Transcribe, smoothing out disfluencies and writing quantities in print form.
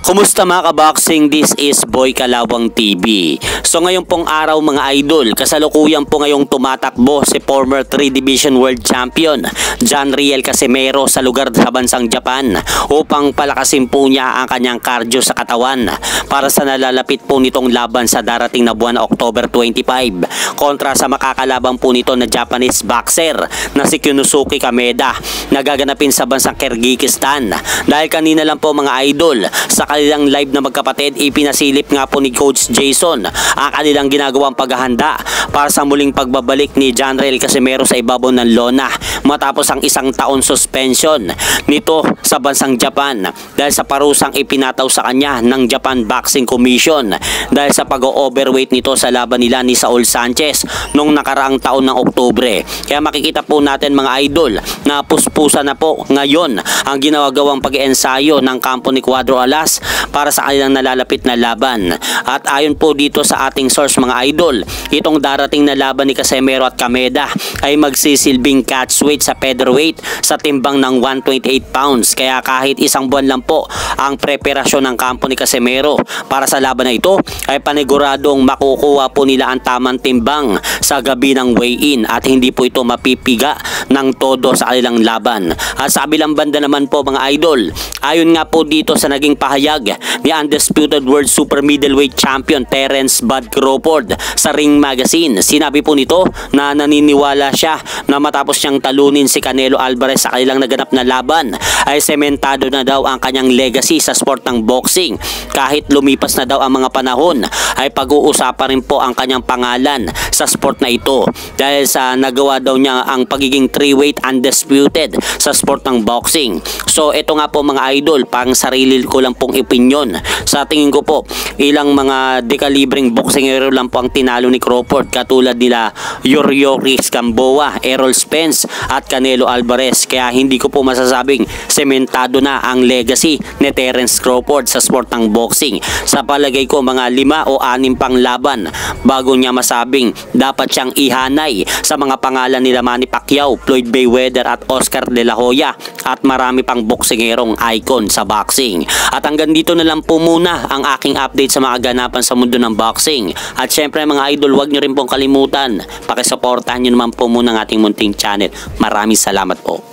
Kumusta mga kaboxing? This is Boy Kalawang TV. So ngayon pong araw mga idol, kasalukuyan po ngayong tumatakbo si former 3 Division World Champion John Riel Casimero sa lugar sa bansang Japan upang palakasin po niya ang kanyang cardio sa katawan para sa nalalapit po nitong laban sa darating na buwan na October 25 kontra sa makakalaban po nito na Japanese boxer na si Kyunosuke Kameda na gaganapin sa bansang Kyrgyzstan. Dahil kanina lang po mga idol, sa kanilang live na magkapatid, ipinasilip nga po ni Coach Jason ang kanilang ginagawang paghahanda para sa muling pagbabalik ni John Riel Casimero sa ibabaw ng lona matapos ang isang taon suspension nito sa bansang Japan dahil sa parusang ipinataw sa kanya ng Japan Boxing Commission dahil sa pag-overweight nito sa laban nila ni Saul Sanchez noong nakaraang taon ng Oktubre. Kaya makikita po natin mga idol na puspusa na po ngayon ang ginawagawang pag-ensayo ng kampo ni Cuadro Alas para sa kanilang nalalapit na laban. At ayon po dito sa ating source mga idol, itong darating na laban ni Casimero at Kameda ay magsisilbing catchweight sa featherweight sa timbang ng 128 pounds. Kaya kahit isang buwan lang po ang preparasyon ng kampo ni Casimero para sa laban na ito, ay paniguradong makukuha po nila ang tamang timbang sa gabi ng weigh-in at hindi po ito mapipiga ng todo sa kanilang laban. At sa kabilang banda naman po mga idol, ayon nga po dito sa naging pahayag ni Undisputed World Super Middleweight Champion Terence Bud Crawford sa Ring Magazine, sinabi po nito na naniniwala siya na matapos niyang talunin si Canelo Alvarez sa kanilang naganap na laban ay sementado na daw ang kanyang legacy sa sport ng boxing. Kahit lumipas na daw ang mga panahon ay pag-uusapan rin po ang kanyang pangalan sa sport na ito dahil sa nagawa daw niya ang pagiging 3-weight undisputed sa sport ng boxing. So ito nga po mga idol, pang sarili ko lang pong opinion. Sa tingin ko po, ilang mga dekalibreng boxingero lang po ang tinalo ni Crawford katulad nila Yuriorkis Gamboa, Errol Spence at Canelo Alvarez. Kaya hindi ko po masasabing sementado na ang legacy ni Terence Crawford sa sport ng boxing. Sa palagay ko mga 5 o 6 pang laban bago niya masabing dapat siyang ihanay sa mga pangalan nila Manny Pacquiao, Floyd Mayweather at Oscar De La Hoya at marami pang boksingerong icon sa boxing. At hanggang dito na lang po muna ang aking update sa mga ganapan sa mundo ng boxing. At syempre mga idol, huwag nyo rin pong kalimutan, pakisuportahan nyo naman po muna ang ating munting channel. Maraming salamat po.